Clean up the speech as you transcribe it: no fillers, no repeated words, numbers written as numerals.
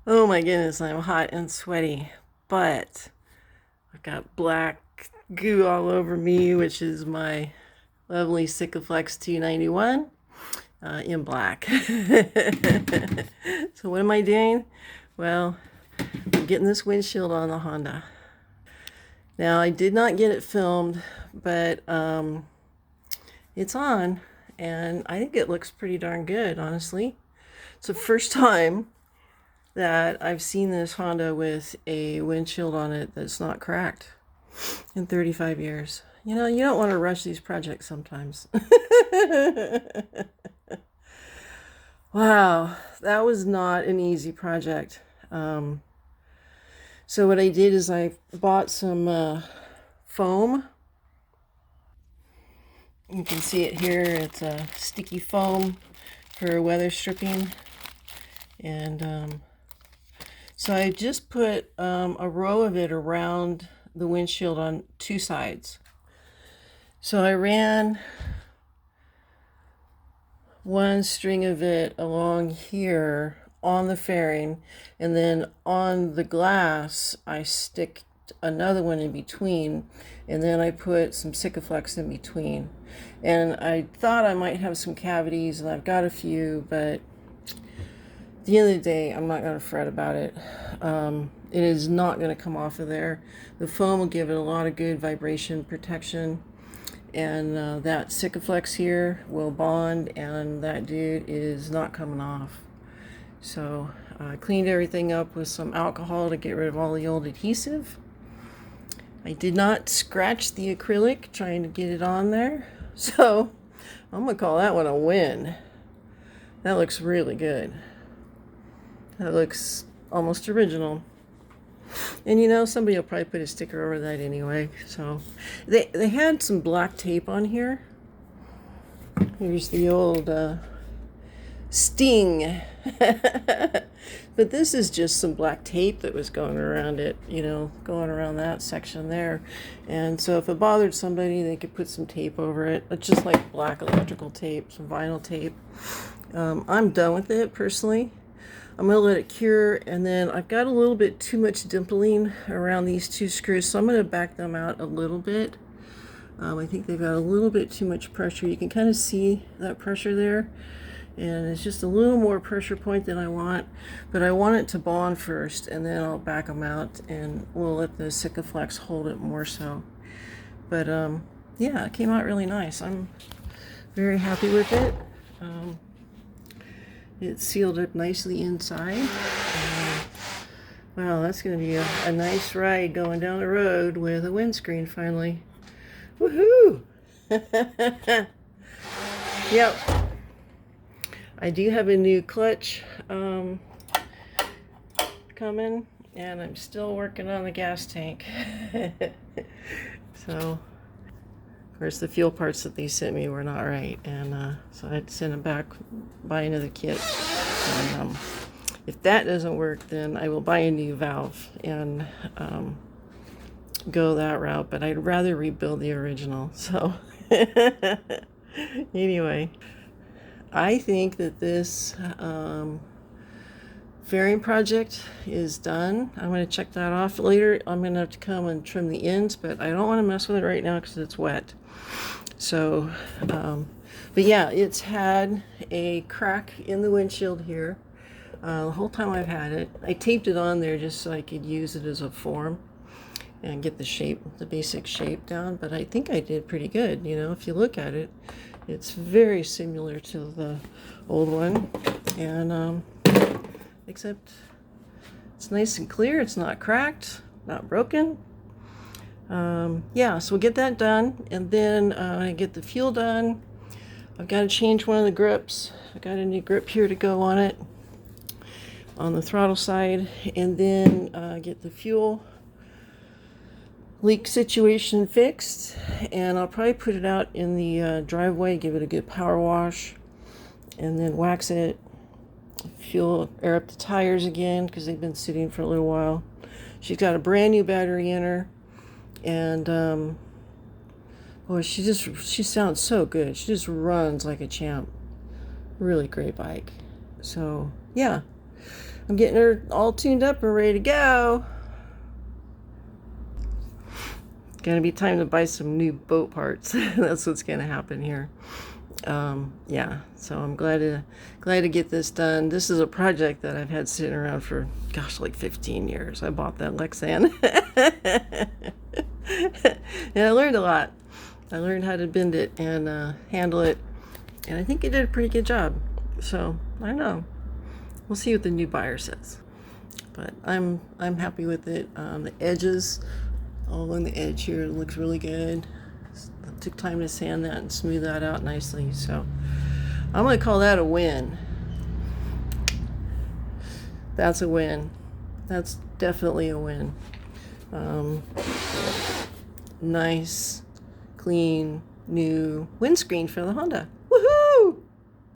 Oh my goodness, I'm hot and sweaty, but I've got black goo all over me, which is my lovely Sikaflex 291 in black. So what am I doing? Well, I'm getting this windshield on the Honda. Now, I did not get it filmed, but it's on, and I think it looks pretty darn good, honestly. It's the first time that I've seen this Honda with a windshield on it that's not cracked in 35 years. You know, you don't want to rush these projects sometimes. Wow, that was not an easy project. So what I did is I bought some foam. You can see it here. It's a sticky foam for weather stripping. And so I just put a row of it around the windshield on two sides. So I ran one string of it along here on the fairing, and then on the glass I stick another one in between, and then I put some Sikaflex in between. And I thought I might have some cavities, and I've got a few, but at the end of the day, I'm not going to fret about it. It is not going to come off of there. The foam will give it a lot of good vibration protection, and that Sikaflex here will bond, and that dude is not coming off. So I cleaned everything up with some alcohol to get rid of all the old adhesive. I did not scratch the acrylic trying to get it on there, so I'm gonna call that one a win. That looks really good. That looks almost original. And you know, somebody will probably put a sticker over that anyway. So they had some black tape on here. Here's the old Sting. But this is just some black tape that was going around it, you know, going around that section there. And so if it bothered somebody, they could put some tape over it. It's just like black electrical tape, some vinyl tape. I'm done with it personally. I'm going to let it cure, and then I've got a little bit too much dimpling around these two screws, so I'm going to back them out a little bit. I think they've got a little bit too much pressure. You can kind of see that pressure there, and it's just a little more pressure point than I want, but I want it to bond first, and then I'll back them out, and we'll let the Sikaflex hold it more so. But yeah, it came out really nice. I'm very happy with it. It's sealed up nicely inside. Wow, that's going to be a nice ride going down the road with a windscreen finally. Woohoo! Yep. I do have a new clutch coming, and I'm still working on the gas tank. So, of course, the fuel parts that they sent me were not right, and so I had to send them back, buy another kit. And if that doesn't work, then I will buy a new valve and go that route. But I'd rather rebuild the original. So anyway, I think that this fairing project is done. I'm going to check that off later. I'm going to have to come and trim the ends, but I don't want to mess with it right now because it's wet. So, but yeah, it's had a crack in the windshield here the whole time I've had it. I taped it on there just so I could use it as a form and get the shape, the basic shape down, but I think I did pretty good. You know, if you look at it, it's very similar to the old one, and except it's nice and clear. It's not cracked, not broken. Yeah, so we'll get that done, and then I get the fuel done. I've got to change one of the grips. I got a new grip here to go on it, on the throttle side, and then get the fuel leak situation fixed, and I'll probably put it out in the driveway, give it a good power wash, and then wax it, fuel, air up the tires again because they've been sitting for a little while. She's got a brand new battery in her, and boy, she sounds so good. She just runs like a champ. Really great bike. So yeah, I'm getting her all tuned up and ready to go. Gonna be time to buy some new boat parts. That's what's gonna happen here. Yeah, so I'm glad to get this done. This is a project that I've had sitting around for, gosh, like 15 years. I bought that Lexan. And I learned a lot. I learned how to bend it and handle it, and I think I did a pretty good job. So I don't know. We'll see what the new buyer says. But I'm happy with it. The edges, all on the edge here, looks really good. I took time to sand that and smooth that out nicely. So I'm gonna call that a win. That's a win. That's definitely a win. Nice, clean, new windscreen for the Honda.